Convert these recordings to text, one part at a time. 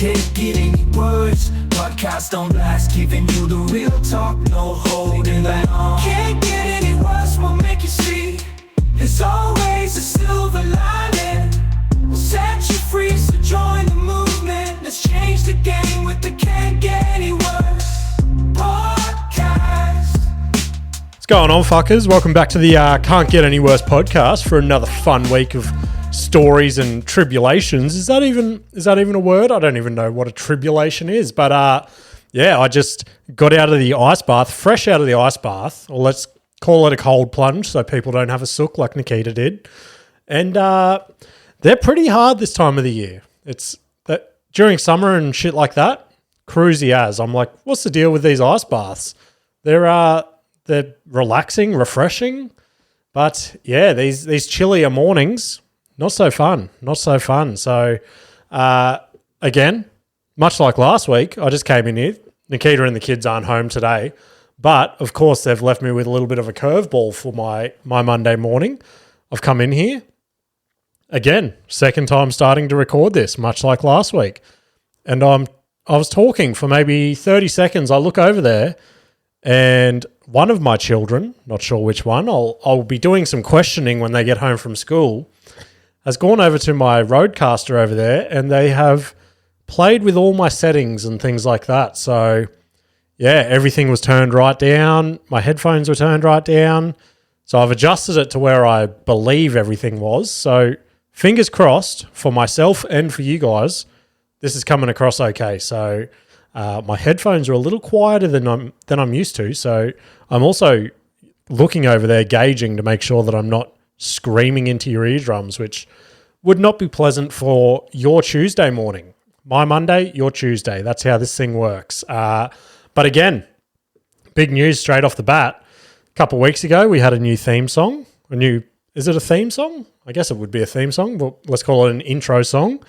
Can't get any words. Podcast on blast, giving you the real talk, no holding back. Can't get any worse, we'll make you see. There's always a silver lining. We'll set you free, so join the movement. Let's change the game with the Can't Get Any Worse podcast. What's going on, fuckers? Welcome back to the Can't Get Any Worse podcast for another fun week of stories and tribulations. Is that even a word? I don't even know what a tribulation is. But I just got out of the ice bath, fresh out of the ice bath, or let's call it a cold plunge so people don't have a sook like Nikita did. And they're pretty hard this time of the year. It's that during summer and shit like that, cruisy as. I'm like, what's the deal with these ice baths? They're relaxing, refreshing, but yeah, these chillier mornings, not so fun. So again, much like last week, I just came in here. Nikita and the kids aren't home today, but of course they've left me with a little bit of a curveball for my Monday morning. I've come in here again, second time starting to record this, much like last week, and I was talking for maybe 30 seconds. I look over there, and one of my children, not sure which one, I'll be doing some questioning when they get home from school, has gone over to my Rodecaster over there, and they have played with all my settings and things like that. So yeah, everything was turned right down. My headphones were turned right down. So I've adjusted it to where I believe everything was. So fingers crossed for myself and for you guys, this is coming across okay. So my headphones are a little quieter than I'm used to. So I'm also looking over there, gauging to make sure that I'm not screaming into your eardrums, which would not be pleasant for your Tuesday morning. My Monday, your Tuesday. That's how this thing works. But again, big news straight off the bat. A couple of weeks ago, we had a new theme song. Is it a theme song? I guess it would be a theme song, but let's call it an intro song.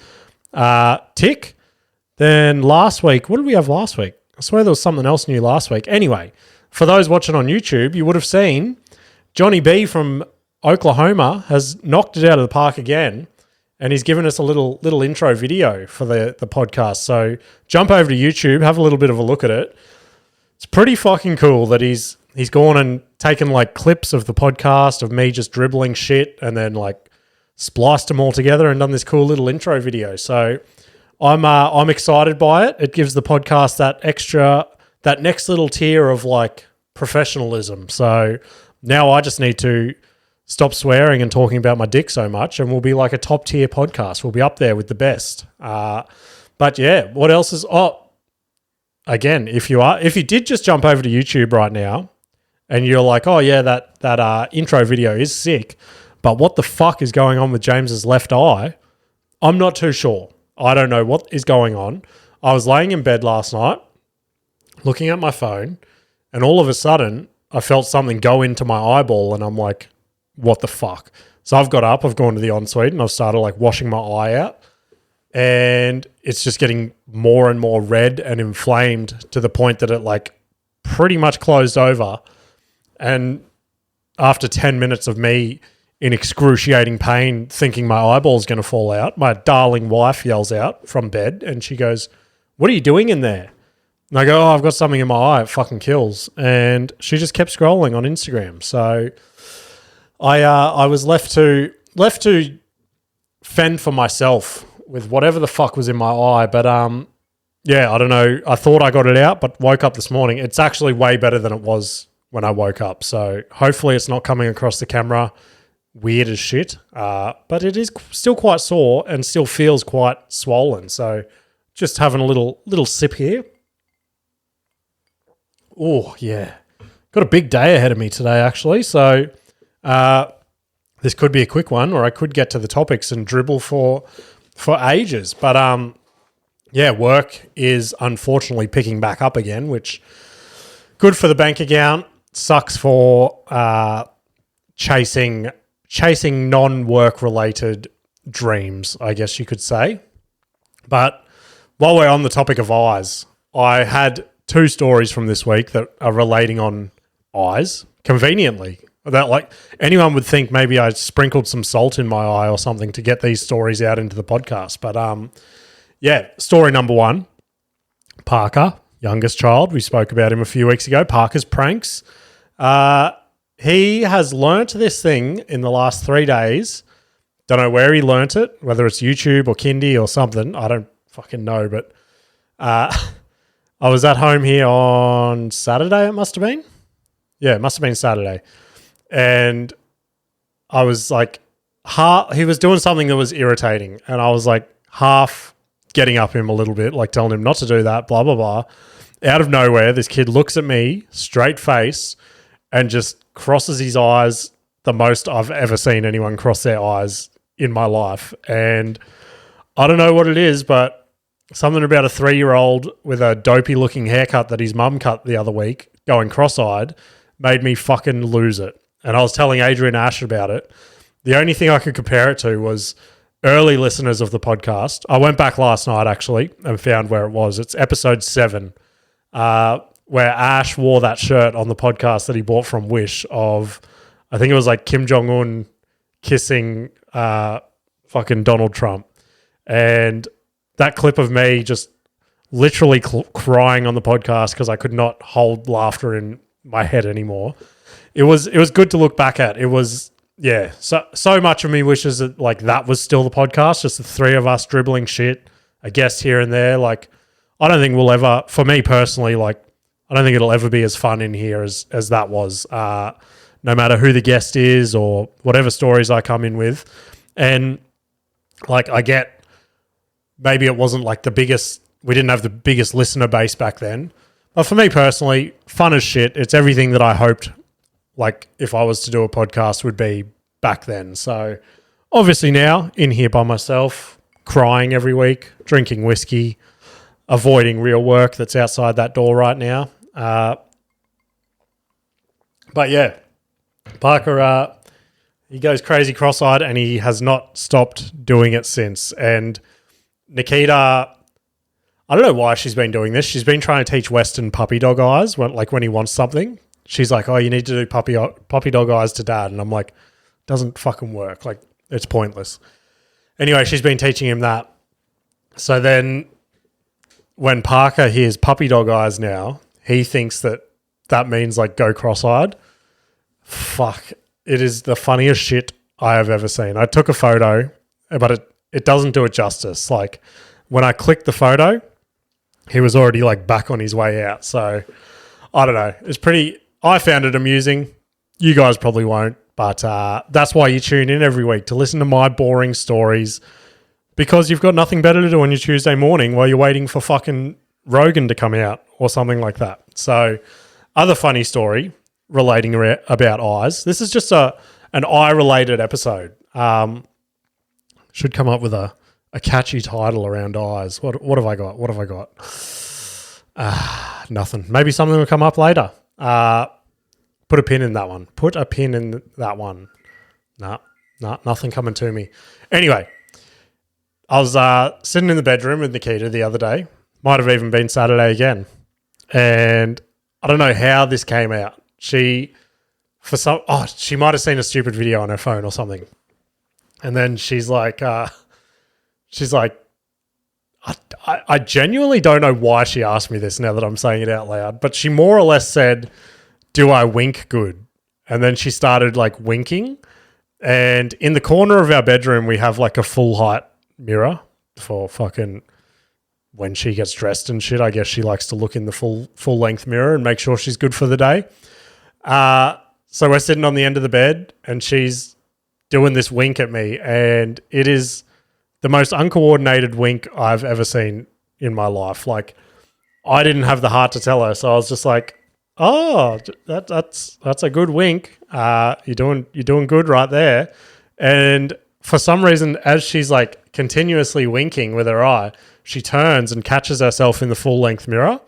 Tick. Then last week, what did we have last week? I swear there was something else new last week. Anyway, for those watching on YouTube, you would have seen Johnny B from Oklahoma has knocked it out of the park again, and he's given us a little intro video for the podcast. So jump over to YouTube, have a little bit of a look at it. It's pretty fucking cool that he's gone and taken like clips of the podcast of me just dribbling shit and then like spliced them all together and done this cool little intro video. So I'm excited by it. It gives the podcast that next little tier of like professionalism. So now I just need to stop swearing and talking about my dick so much, and we'll be like a top tier podcast. We'll be up there with the best. But yeah, what else is? Oh, again, if you did just jump over to YouTube right now, and you're like, oh yeah, that intro video is sick, but what the fuck is going on with James's left eye? I'm not too sure. I don't know what is going on. I was laying in bed last night, looking at my phone, and all of a sudden I felt something go into my eyeball, and I'm like, what the fuck? So I've got up, I've gone to the ensuite, and I've started like washing my eye out, and it's just getting more and more red and inflamed to the point that it like pretty much closed over. And after 10 minutes of me in excruciating pain thinking my eyeball's going to fall out, my darling wife yells out from bed, and she goes, what are you doing in there? And I go, oh, I've got something in my eye. It fucking kills. And she just kept scrolling on Instagram. So I was left to fend for myself with whatever the fuck was in my eye. But yeah, I don't know. I thought I got it out, but woke up this morning. It's actually way better than it was when I woke up. So hopefully it's not coming across the camera weird as shit. But it is still quite sore and still feels quite swollen. So just having a little sip here. Oh yeah, got a big day ahead of me today actually. So this could be a quick one, or I could get to the topics and dribble for ages. But yeah, work is unfortunately picking back up again, which good for the bank account, sucks for chasing non-work related dreams, I guess you could say. But while we're on the topic of eyes, I had two stories from this week that are relating on eyes conveniently. That like anyone would think maybe I sprinkled some salt in my eye or something to get these stories out into the podcast. But yeah, story number one, Parker, youngest child. We spoke about him a few weeks ago. Parker's pranks. He has learnt this thing in the last 3 days. Don't know where he learnt it, whether it's YouTube or Kindy or something. I don't fucking know, but I was at home here on Saturday, it must have been. Yeah, it must have been Saturday. And I was like, he was doing something that was irritating. And I was like half getting up him a little bit, like telling him not to do that, blah, blah, blah. Out of nowhere, this kid looks at me, straight face, and just crosses his eyes the most I've ever seen anyone cross their eyes in my life. And I don't know what it is, but something about a 3-year-old with a dopey looking haircut that his mum cut the other week going cross-eyed made me fucking lose it. And I was telling Adrian Ash about it. The only thing I could compare it to was early listeners of the podcast. I went back last night actually and found where it was. It's episode 7, where Ash wore that shirt on the podcast that he bought from Wish of, I think it was like Kim Jong-un kissing fucking Donald Trump. And that clip of me just literally crying on the podcast because I could not hold laughter in my head anymore. It was good to look back at. It was, yeah, so much of me wishes that like that was still the podcast, just the three of us dribbling shit, a guest here and there. Like, I don't think we'll ever, for me personally, like, I don't think it'll ever be as fun in here as that was, no matter who the guest is or whatever stories I come in with. And like, I get, maybe it wasn't like the biggest, we didn't have the biggest listener base back then. But for me personally, fun as shit. It's everything that I hoped, like, if I was to do a podcast would be back then. So obviously now in here by myself, crying every week, drinking whiskey, avoiding real work that's outside that door right now. But yeah, Parker, he goes crazy cross-eyed and he has not stopped doing it since. And Nikita, I don't know why she's been doing this. She's been trying to teach Weston puppy dog eyes when he wants something. She's like, oh, you need to do puppy dog eyes to dad. And I'm like, doesn't fucking work. Like, it's pointless. Anyway, she's been teaching him that. So then when Parker hears puppy dog eyes now, he thinks that means like go cross-eyed. Fuck. It is the funniest shit I have ever seen. I took a photo, but it doesn't do it justice. Like, when I clicked the photo, he was already like back on his way out. So I don't know. It's pretty, I found it amusing. You guys probably won't, but that's why you tune in every week, to listen to my boring stories, because you've got nothing better to do on your Tuesday morning while you're waiting for fucking Rogan to come out or something like that. So other funny story relating about eyes. This is just an eye-related episode. Should come up with a catchy title around eyes. What have I got? What have I got? Nothing. Maybe something will come up later. Put a pin in that one. Put a pin in that one. Nah, nothing coming to me. Anyway, I was sitting in the bedroom with Nikita the other day. Might have even been Saturday again. And I don't know how this came out. She might have seen a stupid video on her phone or something. And then she's like, I genuinely don't know why she asked me this now that I'm saying it out loud, but she more or less said, do I wink good? And then she started like winking. And in the corner of our bedroom, we have like a full height mirror for fucking when she gets dressed and shit. I guess she likes to look in the full length mirror and make sure she's good for the day. So we're sitting on the end of the bed and she's doing this wink at me, and it is the most uncoordinated wink I've ever seen in my life. Like, I didn't have the heart to tell her, so I was just like, "Oh, that's a good wink. You're doing good right there." And for some reason, as she's like continuously winking with her eye, she turns and catches herself in the full length mirror,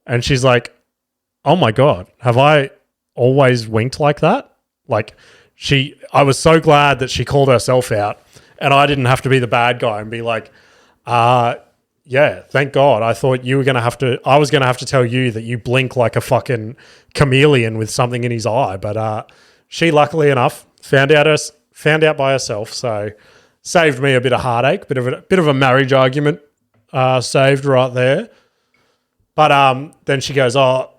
and she's like, "Oh my God, have I always winked like that?" Like, I was so glad that she called herself out and I didn't have to be the bad guy and be like, yeah, thank God. I thought I was going to have to tell you that you blink like a fucking chameleon with something in his eye. But she, luckily enough, found out by herself. So saved me a bit of heartache, bit of a marriage argument saved right there. But then she goes, well,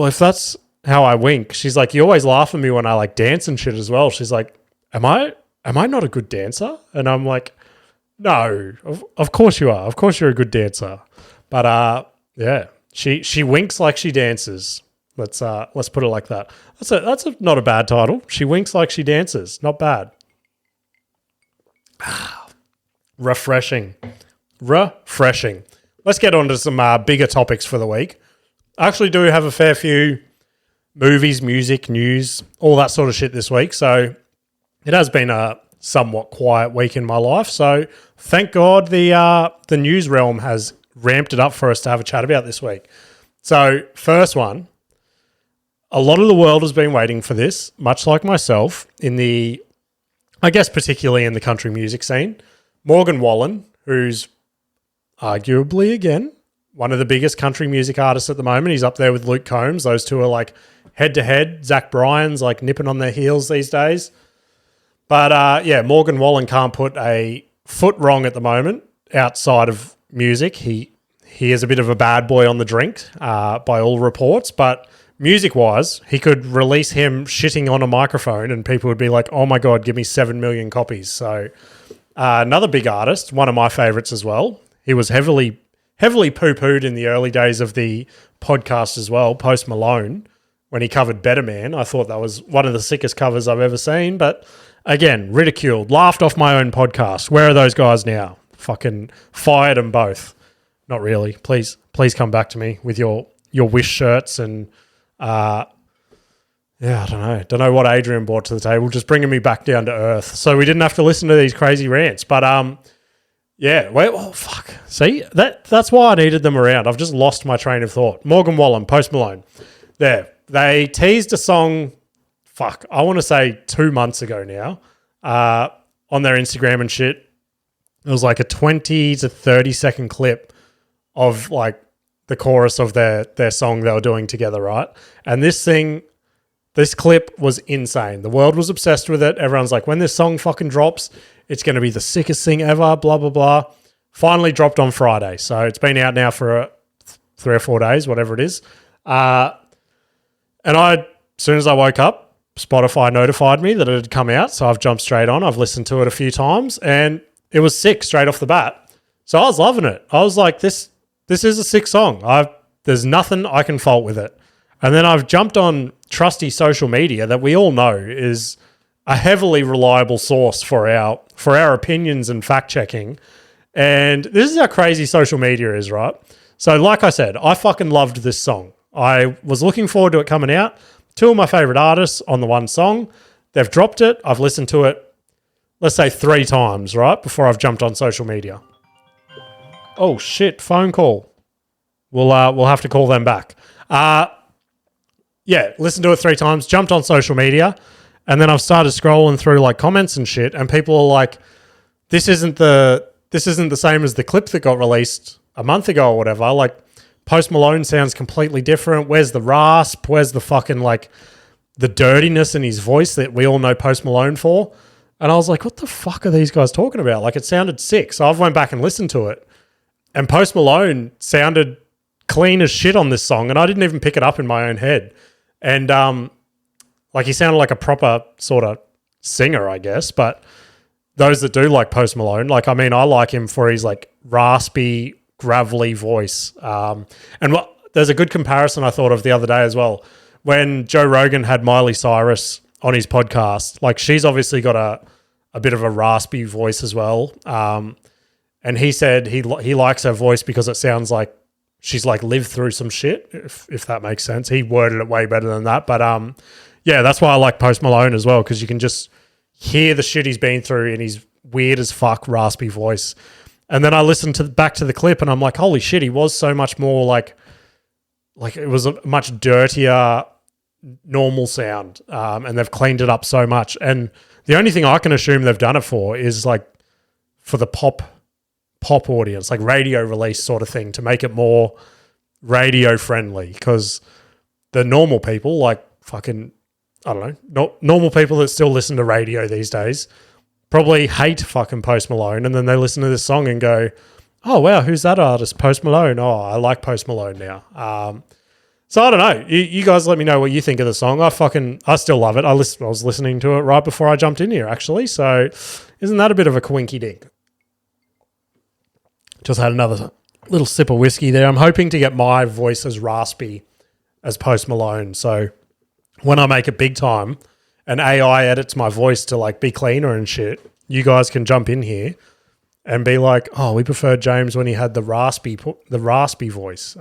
if that's how I wink, she's like, you always laugh at me when I like dance and shit as well. She's like, am I not a good dancer? And I'm like, no, of course you are. Of course you're a good dancer. But yeah, she winks like she dances. Let's put it like that. That's not a bad title. She winks like she dances. Not bad. Refreshing. Let's get on to some bigger topics for the week. I actually do have a fair few movies, music, news, all that sort of shit this week. So it has been a somewhat quiet week in my life. So thank God the news realm has ramped it up for us to have a chat about this week. So first one, a lot of the world has been waiting for this, much like myself, I guess particularly in the country music scene. Morgan Wallen, who's arguably, again, one of the biggest country music artists at the moment. He's up there with Luke Combs. Those two are like head-to-head. Zach Bryan's like nipping on their heels these days. But yeah, Morgan Wallen can't put a foot wrong at the moment outside of music. He is a bit of a bad boy on the drink by all reports, but music-wise, he could release him shitting on a microphone and people would be like, oh my God, give me 7 million copies. So another big artist, one of my favorites as well. He was heavily poo-pooed in the early days of the podcast as well, Post Malone, when he covered Better Man. I thought that was one of the sickest covers I've ever seen. But again, ridiculed, laughed off my own podcast. Where are those guys now? Fucking fired them both. Not really. Please come back to me with your Wish shirts and yeah, I don't know what Adrian brought to the table, just bringing me back down to earth. So we didn't have to listen to these crazy rants. But yeah, fuck. See, that's why I needed them around. I've just lost my train of thought. Morgan Wallen, Post Malone. There. They teased a song, I want to say 2 months ago now, on their Instagram and shit. It was like a 20 to 30 second clip of like the chorus of their song they were doing together, right? And this clip was insane. The world was obsessed with it. Everyone's like, when this song fucking drops, it's going to be the sickest thing ever, blah, blah, blah. Finally dropped on Friday. So it's been out now for 3 or 4 days, whatever it is. And as soon as I woke up, Spotify notified me that it had come out. So I've jumped straight on. I've listened to it a few times and it was sick straight off the bat. So I was loving it. I was like, this is a sick song. There's nothing I can fault with it. And then I've jumped on trusty social media that we all know is a heavily reliable source for our opinions and fact checking. And this is how crazy social media is, right? So like I said, I fucking loved this song. I was looking forward to it coming out. 2 of my favorite artists on the one song. They've dropped it. I've listened to it, let's say 3 times, right? Before I've jumped on social media. Oh shit, phone call. We'll have to call them back. Yeah, listened to it 3 times, jumped on social media, and then I've started scrolling through like comments and shit, and people are like, this isn't the same as the clip that got released a month ago or whatever. Like, Post Malone sounds completely different. Where's the rasp? Where's the fucking like the dirtiness in his voice that we all know Post Malone for? And I was like, what the fuck are these guys talking about? Like, it sounded sick. So I went back and listened to it, and Post Malone sounded clean as shit on this song, and I didn't even pick it up in my own head. And like, he sounded like a proper sort of singer, I guess. But those that do like Post Malone, like, I mean, I like him for his like raspy, gravelly voice. There's a good comparison I thought of the other day as well. When Joe Rogan had Miley Cyrus on his podcast, like, she's obviously got a bit of a raspy voice as well. And he said he likes her voice because it sounds like she's like lived through some shit, if that makes sense. He worded it way better than that. But yeah, that's why I like Post Malone as well, because you can just hear the shit he's been through in his weird as fuck raspy voice. And then I listened back to the clip and I'm like, holy shit, he was so much more like it was a much dirtier, normal sound. And they've cleaned it up so much. And the only thing I can assume they've done it for is like for the pop audience, like radio release sort of thing, to make it more radio friendly, because the normal people, like fucking, I don't know, normal people that still listen to radio these days probably hate fucking Post Malone, and then they listen to this song and go, oh, wow, who's that artist? Post Malone. Oh, I like Post Malone now. So I don't know. You guys let me know what you think of the song. I still love it. I was listening to it right before I jumped in here, actually. So isn't that a bit of a coinky dink? Just had another little sip of whiskey there. I'm hoping to get my voice as raspy as Post Malone. So when I make it big time and AI edits my voice to like be cleaner and shit, you guys can jump in here and be like, oh, we preferred James when he had the raspy voice.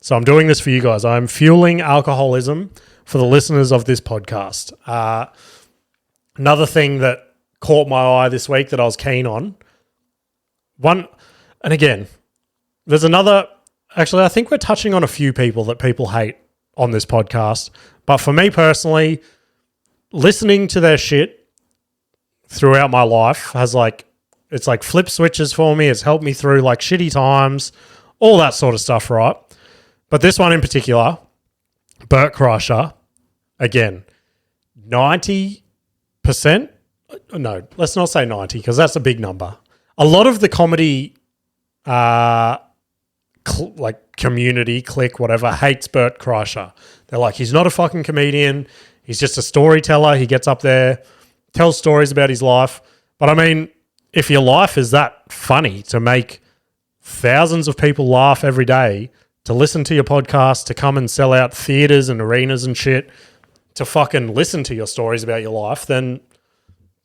So I'm doing this for you guys. I'm fueling alcoholism for the listeners of this podcast. Another thing that caught my eye this week that I was keen on. And again, there's another. Actually, I think we're touching on a few people that people hate on this podcast. But for me personally, listening to their shit throughout my life it's like flip switches for me. It's helped me through like shitty times, all that sort of stuff, right? But this one in particular, Bertcast, again, 90%. No, let's not say 90 because that's a big number. A lot of the comedy, community, clique, whatever, hates Bertcast. They're like, he's not a fucking comedian. He's just a storyteller. He gets up there, tells stories about his life. But I mean, if your life is that funny to make thousands of people laugh every day, to listen to your podcast, to come and sell out theaters and arenas and shit, to fucking listen to your stories about your life, then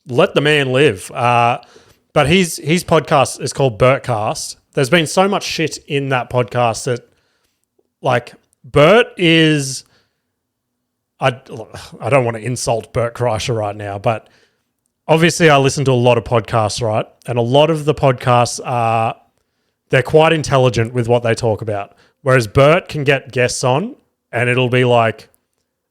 let the man live. But his podcast is called Bertcast. There's been so much shit in that podcast that, like, Bert is... I don't want to insult Bertcast right now, but obviously I listen to a lot of podcasts, right? And a lot of the podcasts they're quite intelligent with what they talk about. Whereas Bert can get guests on and it'll be like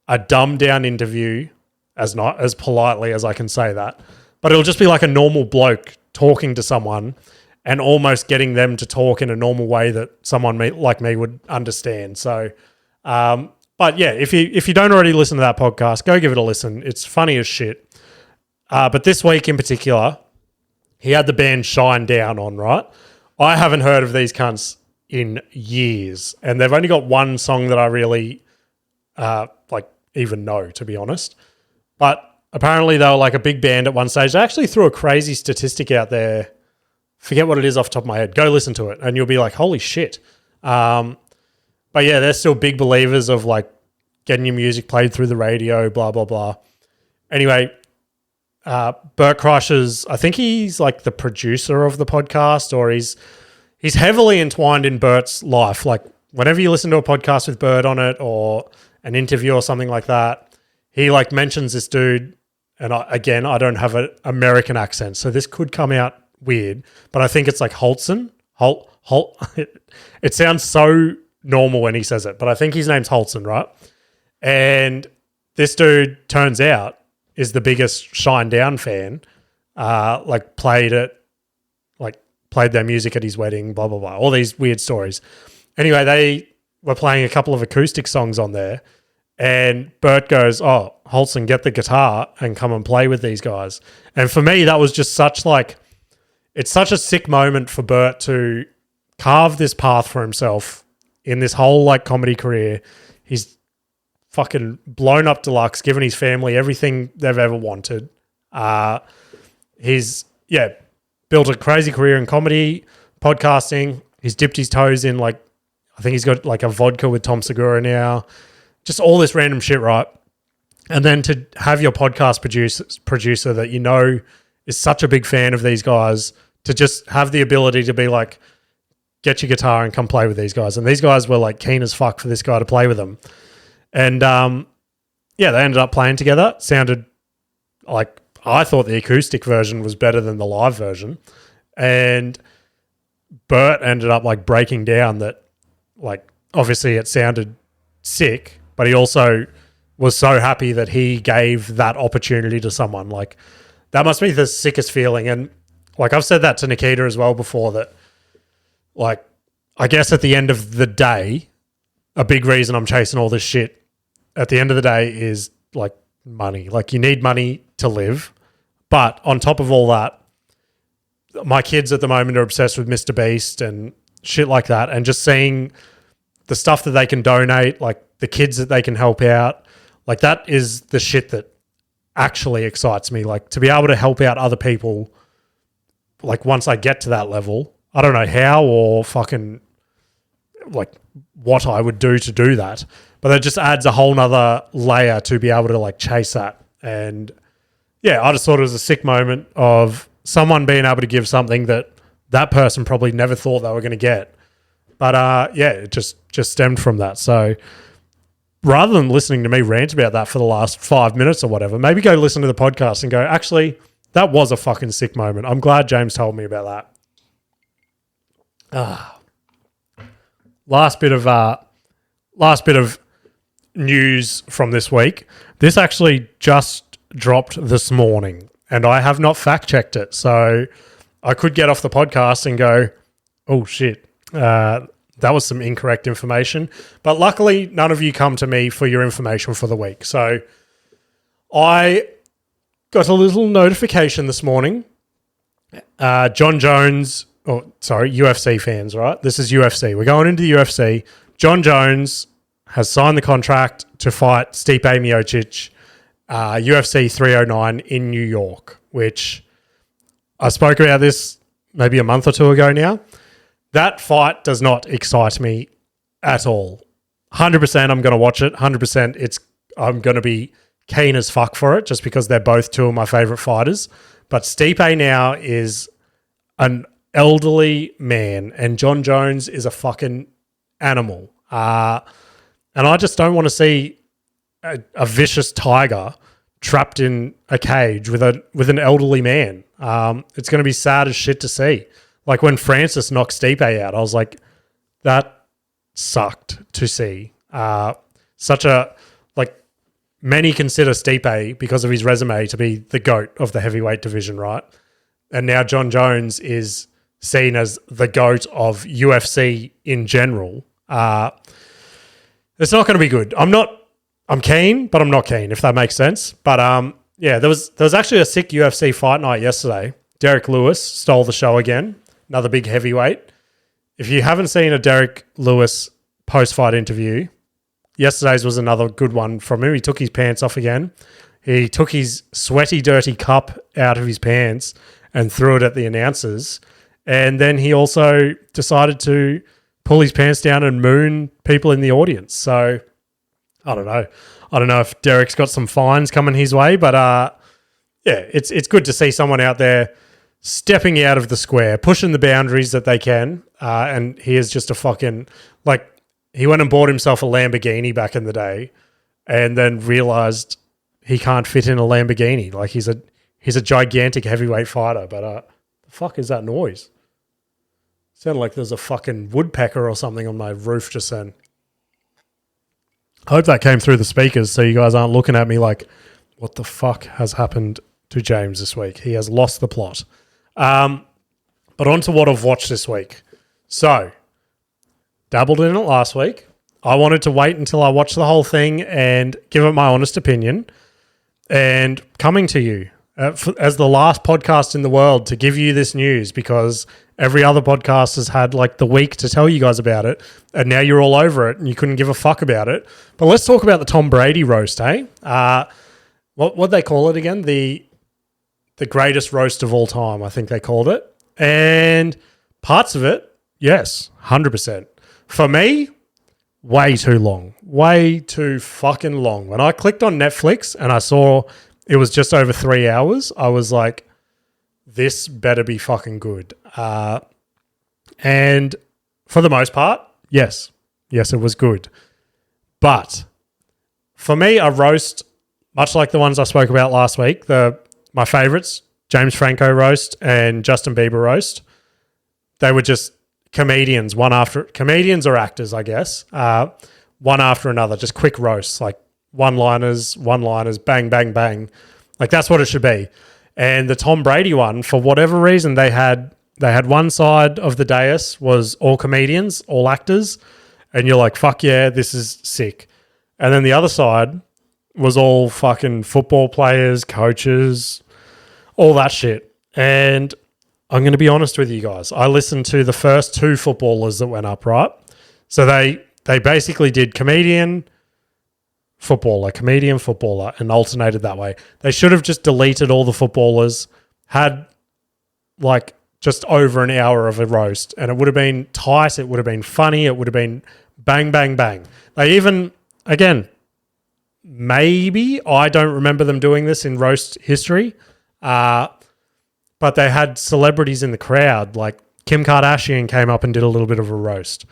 a dumbed down interview, as not as politely as I can say that, but it'll just be like a normal bloke talking to someone and almost getting them to talk in a normal way that someone like me would understand. So, but yeah, if you don't already listen to that podcast, go give it a listen. It's funny as shit. But this week in particular, he had the band Shine Down on, right? I haven't heard of these cunts in years, and they've only got one song that I really even know, to be honest. But apparently they were like a big band at one stage. They actually threw a crazy statistic out there. Forget what it is off the top of my head. Go listen to it, and you'll be like, holy shit. But yeah, they're still big believers of like getting your music played through the radio, blah, blah, blah. Anyway, Bertcast, I think he's like the producer of the podcast, or he's heavily entwined in Bert's life. Like whenever you listen to a podcast with Bert on it or an interview or something like that, he like mentions this dude. And I don't have an American accent, so this could come out weird, but I think it's like Holtzen. It sounds so normal when he says it, but I think his name's Holtzen, right? And this dude turns out is the biggest Shine Down fan. Played their music at his wedding, blah, blah, blah. All these weird stories. Anyway, they were playing a couple of acoustic songs on there, and Bert goes, oh, Holtzen, get the guitar and come and play with these guys. And for me, that was just it's such a sick moment for Bert to carve this path for himself in this whole like comedy career. He's fucking blown up deluxe, given his family everything they've ever wanted. He's built a crazy career in comedy, podcasting. He's dipped his toes in I think he's got like a vodka with Tom Segura now. Just all this random shit, right? And then to have your podcast producer that you know is such a big fan of these guys, to just have the ability to be like, get your guitar and come play with these guys. And these guys were like keen as fuck for this guy to play with them. And they ended up playing together. Sounded like, I thought the acoustic version was better than the live version. And Bert ended up like breaking down that, like, obviously it sounded sick, but he also was so happy that he gave that opportunity to someone. Like, that must be the sickest feeling. And like, I've said that to Nikita as well before, that like, I guess at the end of the day, a big reason I'm chasing all this shit at the end of the day is like money. Like, you need money to live. But on top of all that, my kids at the moment are obsessed with Mr. Beast and shit like that, and just seeing the stuff that they can donate, like the kids that they can help out, like that is the shit that actually excites me. Like to be able to help out other people, like once I get to that level, I don't know how or fucking like what I would do to do that, but it just adds a whole nother layer to be able to like chase that. And yeah, I just thought it was a sick moment of someone being able to give something that that person probably never thought they were going to get. But yeah, it just stemmed from that. So rather than listening to me rant about that for the last 5 minutes or whatever, maybe go listen to the podcast and go, actually, that was a fucking sick moment. I'm glad James told me about that. Last bit of news from this week. This actually just dropped this morning, and I have not fact checked it. So I could get off the podcast and go, oh shit, that was some incorrect information. But luckily, none of you come to me for your information for the week. So I got a little notification this morning. John Jones, UFC fans, right? This is UFC. We're going into the UFC. John Jones has signed the contract to fight Stipe Miocic, UFC 309 in New York, which I spoke about this maybe a month or two ago now. That fight does not excite me at all. 100% I'm going to watch it. 100% I'm going to be keen as fuck for it just because they're both two of my favorite fighters. But Stipe now is an elderly man and John Jones is a fucking animal. And I just don't want to see a vicious tiger trapped in a cage with an elderly man. It's going to be sad as shit to see. Like when Francis knocked Stipe out, I was like, that sucked to see. Many consider Stipe, because of his resume, to be the GOAT of the heavyweight division, right? And now John Jones is seen as the GOAT of UFC in general. It's not going to be good. I'm keen, but I'm not keen, if that makes sense. But yeah, there was actually a sick UFC fight night yesterday. Derek Lewis stole the show again. Another big heavyweight. If you haven't seen a Derek Lewis post-fight interview, yesterday's was another good one from him. He took his pants off again. He took his sweaty, dirty cup out of his pants and threw it at the announcers. And then he also decided to pull his pants down and moon people in the audience. So I don't know. I don't know if Derek's got some fines coming his way, but yeah, it's good to see someone out there stepping out of the square, pushing the boundaries that they can. And he is just a fucking, like, he went and bought himself a Lamborghini back in the day and then realized he can't fit in a Lamborghini. Like he's a gigantic heavyweight fighter, but the fuck is that noise? Sounded like there's a fucking woodpecker or something on my roof just then. I hope that came through the speakers so you guys aren't looking at me like, what the fuck has happened to James this week? He has lost the plot. But on to what I've watched this week. So, dabbled in it last week. I wanted to wait until I watched the whole thing and give it my honest opinion. And coming to you as the last podcast in the world to give you this news, because every other podcast has had like the week to tell you guys about it, and now you're all over it and you couldn't give a fuck about it. But let's talk about the Tom Brady roast, eh? What'd they call it again? The greatest roast of all time, I think they called it. And parts of it, yes, 100%. For me, way too long. Way too fucking long. When I clicked on Netflix and I saw it was just over 3 hours, I was like, this better be fucking good. And for the most part, yes, it was good. But for me, a roast, much like the ones I spoke about last week, my favorites, James Franco roast and Justin Bieber roast, they were just comedians or actors, I guess, one after another, just quick roasts, like one-liners, bang, bang, bang. Like that's what it should be. And the Tom Brady one, for whatever reason, they had one side of the dais was all comedians, all actors, and you're like, fuck yeah, this is sick. And then the other side was all fucking football players, coaches, all that shit. And I'm going to be honest with you guys. I listened to the first two footballers that went up, right? So they basically did comedian, footballer, and alternated that way. They should have just deleted all the footballers, had like just over an hour of a roast, and it would have been tight, it would have been funny, it would have been bang, bang, bang. They even, again, maybe, I don't remember them doing this in roast history, but they had celebrities in the crowd, like Kim Kardashian came up and did a little bit of a roast.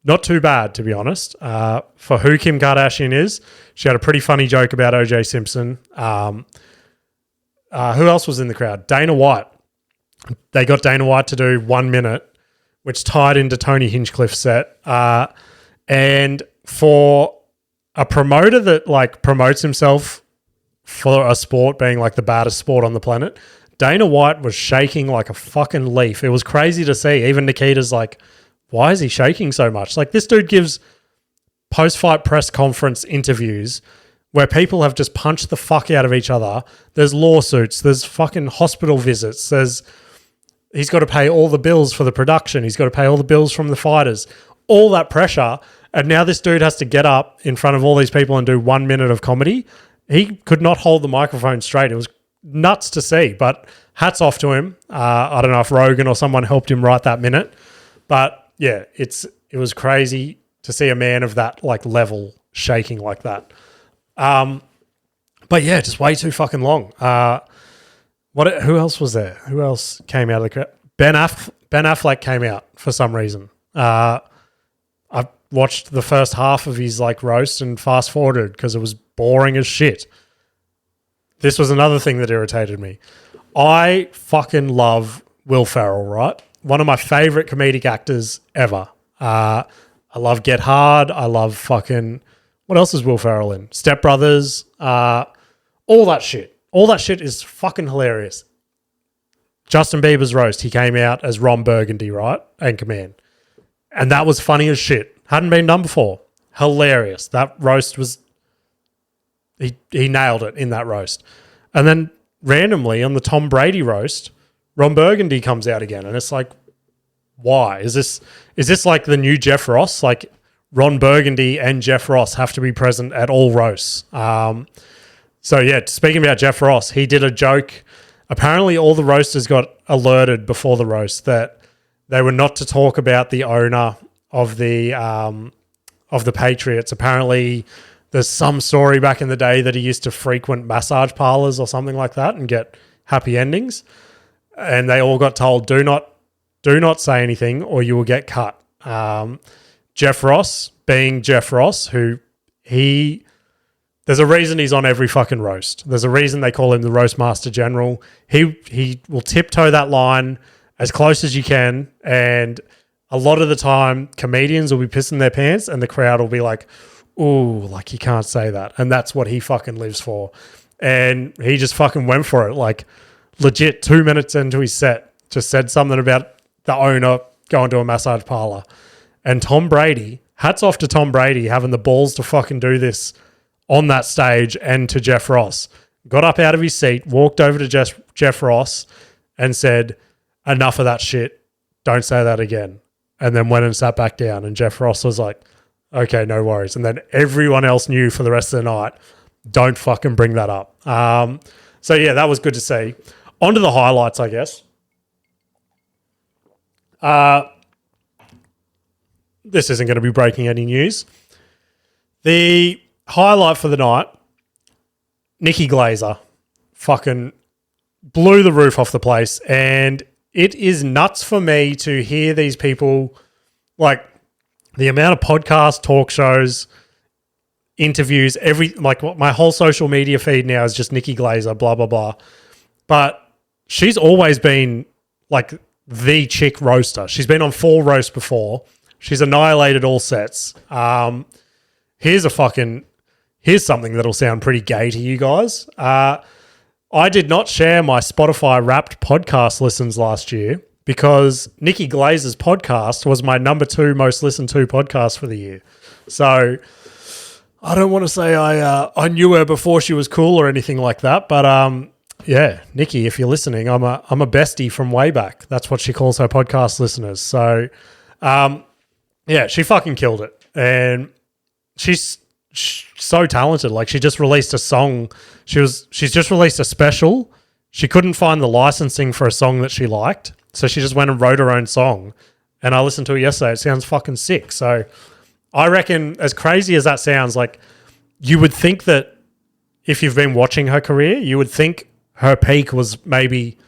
Not too bad, to be honest. For who Kim Kardashian is, she had a pretty funny joke about O.J. Simpson. Who else was in the crowd? Dana White. They got Dana White to do 1 minute, which tied into Tony Hinchcliffe's set. And for a promoter that like promotes himself for a sport being like the baddest sport on the planet, Dana White was shaking like a fucking leaf. It was crazy to see. Even Nikita's like, why is he shaking so much? Like, this dude gives post-fight press conference interviews where people have just punched the fuck out of each other. There's lawsuits. There's fucking hospital visits. He's got to pay all the bills for the production. He's got to pay all the bills from the fighters. All that pressure. And now this dude has to get up in front of all these people and do 1 minute of comedy. He could not hold the microphone straight. It was nuts to see, but hats off to him. I don't know if Rogan or someone helped him write that minute, but yeah, it was crazy to see a man of that like level shaking like that. But yeah, just way too fucking long. Who else was there? Who else came out of the crowd? Ben Affleck came out for some reason. I watched the first half of his like roast and fast forwarded because it was boring as shit. This was another thing that irritated me. I fucking love Will Ferrell, right? One of my favorite comedic actors ever. I love Get Hard. I love fucking... What else is Will Ferrell in? Step Brothers. All that shit. All that shit is fucking hilarious. Justin Bieber's roast, he came out as Ron Burgundy, right? Anchorman. And that was funny as shit. Hadn't been done before. Hilarious. That roast was... He nailed it in that roast. And then randomly on the Tom Brady roast, Ron Burgundy comes out again. And it's like, why? Is this like the new Jeff Ross? Like Ron Burgundy and Jeff Ross have to be present at all roasts. So yeah, speaking about Jeff Ross, he did a joke. Apparently all the roasters got alerted before the roast that they were not to talk about the owner of the Patriots. Apparently there's some story back in the day that he used to frequent massage parlors or something like that and get happy endings. And they all got told, do not say anything or you will get cut. Jeff Ross, being Jeff Ross, there's a reason he's on every fucking roast. There's a reason they call him the Roast Master General. He will tiptoe that line as close as you can. And a lot of the time, comedians will be pissing their pants and the crowd will be like, ooh, like you can't say that. And that's what he fucking lives for. And he just fucking went for it. Like legit 2 minutes into his set, just said something about the owner going to a massage parlor. And Tom Brady, hats off to Tom Brady having the balls to fucking do this on that stage and to Jeff Ross. Got up out of his seat, walked over to Jeff Ross and said, enough of that shit. Don't say that again. And then went and sat back down. And Jeff Ross was like, okay, no worries. And then everyone else knew for the rest of the night, don't fucking bring that up. So yeah, that was good to see. On to the highlights, I guess. This isn't going to be breaking any news. The highlight for the night, Nikki Glaser fucking blew the roof off the place. And it is nuts for me to hear these people, like the amount of podcasts, talk shows, interviews, my whole social media feed now is just Nikki Glaser, blah, blah, blah. But she's always been like the chick roaster. She's been on 4 roasts before. She's annihilated all sets. Here's something that'll sound pretty gay to you guys. I did not share my Spotify Wrapped podcast listens last year because Nikki Glaser's podcast was my number 2 most listened to podcast for the year. So I don't want to say I knew her before she was cool or anything like that, but Yeah, Nikki, if you're listening, I'm a bestie from way back. That's what she calls her podcast listeners. So, yeah, she fucking killed it, and she's so talented. Like, she just released a song. She's just released a special. She couldn't find the licensing for a song that she liked, so she just went and wrote her own song. And I listened to it yesterday. It sounds fucking sick. So I reckon, as crazy as that sounds, like, you would think that if you've been watching her career, you would think her peak was maybe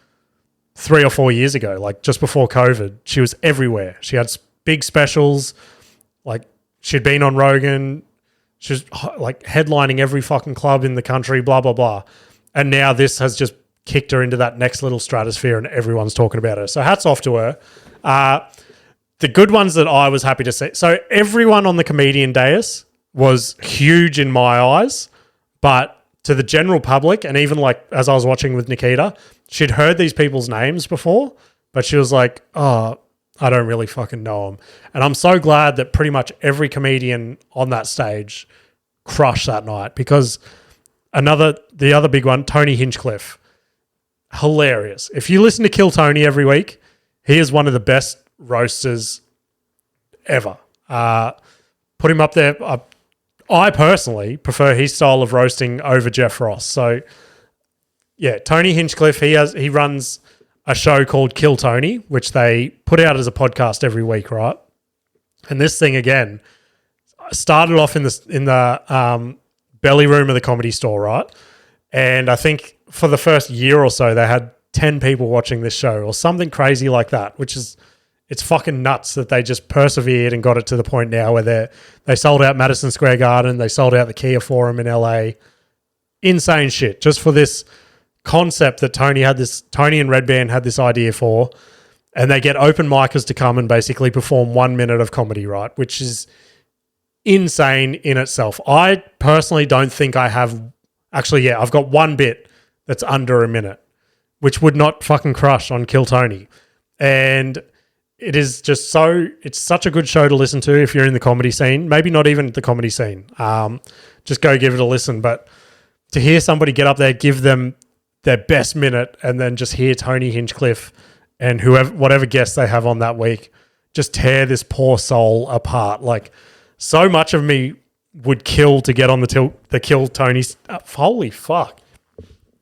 3 or 4 years ago, like just before COVID. She was everywhere. She had big specials. Like, she'd been on Rogan. She was like headlining every fucking club in the country, blah, blah, blah. And now this has just kicked her into that next little stratosphere and everyone's talking about her. So hats off to her. The good ones that I was happy to see. So everyone on the comedian dais was huge in my eyes, but to the general public, and even like as I was watching with Nikita, she'd heard these people's names before, but she was like, oh, I don't really fucking know them. And I'm so glad that pretty much every comedian on that stage crushed that night, because the other big one, Tony Hinchcliffe, hilarious. If you listen to Kill Tony every week, he is one of the best roasters ever. Put him up there. I personally prefer his style of roasting over Jeff Ross. So, yeah, Tony Hinchcliffe, he runs a show called Kill Tony, which they put out as a podcast every week, right? And this thing, again, started off in the belly room of the Comedy Store, right? And I think for the first year or so, they had 10 people watching this show or something crazy like that, which is... It's fucking nuts that they just persevered and got it to the point now where they sold out Madison Square Garden, they sold out the Kia Forum in LA. Insane shit. Just for this concept that Tony and Red Band had this idea for, and they get open micers to come and basically perform 1 minute of comedy, right? Which is insane in itself. I personally don't think I have... Actually, yeah, I've got one bit that's under a minute, which would not fucking crush on Kill Tony. And... it is just it's such a good show to listen to if you're in the comedy scene. Maybe not even the comedy scene. Just go give it a listen. But to hear somebody get up there, give them their best minute, and then just hear Tony Hinchcliffe and whatever guests they have on that week just tear this poor soul apart. Like, so much of me would kill to get on the Kill Tony... holy fuck.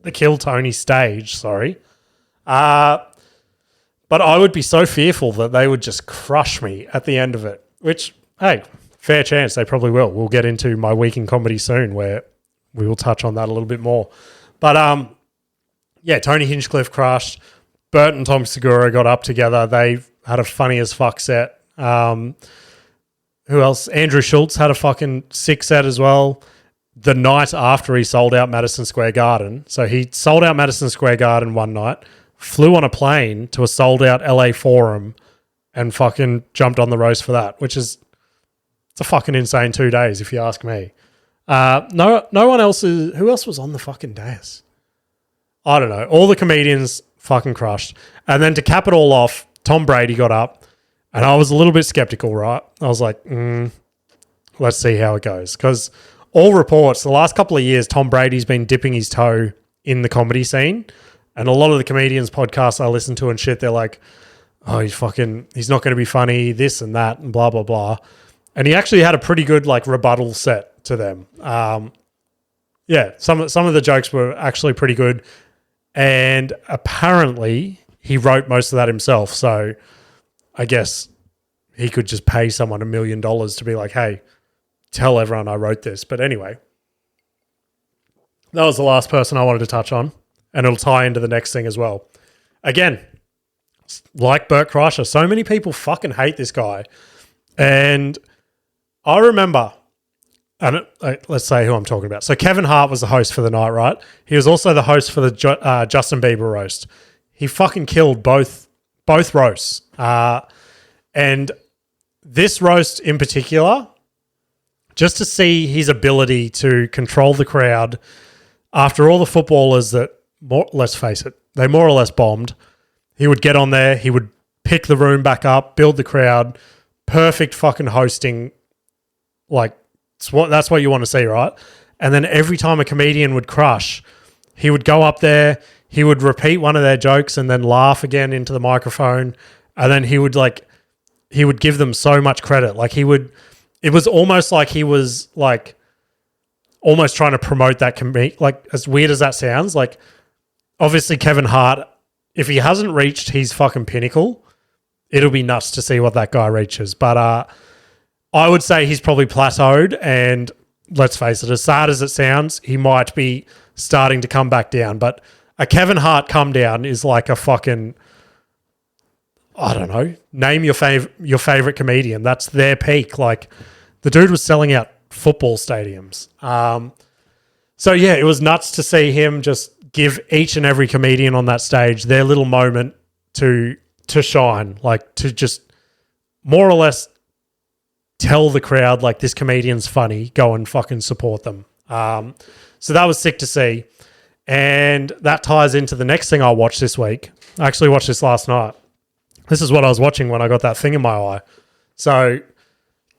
The Kill Tony stage, sorry. But I would be so fearful that they would just crush me at the end of it, which, hey, fair chance they probably will. We'll get into my week in comedy soon where we will touch on that a little bit more. But, yeah, Tony Hinchcliffe crushed. Bert and Tom Segura got up together. They had a funny as fuck set. Who else? Andrew Schultz had a fucking sick set as well. The night after he sold out Madison Square Garden. So he sold out Madison Square Garden one night, flew on a plane to a sold-out LA Forum and fucking jumped on the roast for that, it's a fucking insane 2 days, if you ask me. No one else who else was on the fucking dais? I don't know. All the comedians fucking crushed. And then to cap it all off, Tom Brady got up, and I was a little bit skeptical, right? I was like, let's see how it goes. Because all reports, the last couple of years, Tom Brady's been dipping his toe in the comedy scene. And a lot of the comedians' podcasts I listen to and shit, they're like, oh, he's not going to be funny, this and that, and blah, blah, blah. And he actually had a pretty good, like, rebuttal set to them. Yeah, some of the jokes were actually pretty good. And apparently he wrote most of that himself. So I guess he could just pay someone $1 million to be like, hey, tell everyone I wrote this. But anyway, that was the last person I wanted to touch on. And it'll tie into the next thing as well. Again, like Bert Kreischer, so many people fucking hate this guy. And I remember, let's say who I'm talking about. So Kevin Hart was the host for the night, right? He was also the host for the Justin Bieber roast. He fucking killed both roasts. And this roast in particular, just to see his ability to control the crowd after all the footballers that, let's face it, they more or less bombed. He would get on there, he would pick the room back up, build the crowd, perfect fucking hosting. Like, that's what you want to see, right? And then every time a comedian would crush, he would go up there, he would repeat one of their jokes and then laugh again into the microphone. And then he would give them so much credit. Like it was almost like he was like almost trying to promote that like as weird as that sounds. Like obviously Kevin Hart, if he hasn't reached his fucking pinnacle, it'll be nuts to see what that guy reaches. But I would say he's probably plateaued, and let's face it, as sad as it sounds, he might be starting to come back down. But a Kevin Hart come down is like a fucking, I don't know, name your favorite comedian. That's their peak. Like the dude was selling out football stadiums. So yeah, it was nuts to see him just give each and every comedian on that stage their little moment to shine, like to just more or less tell the crowd like this comedian's funny, go and fucking support them. So that was sick to see. And that ties into the next thing I watched this week. I actually watched this last night. This is what I was watching when I got that thing in my eye. So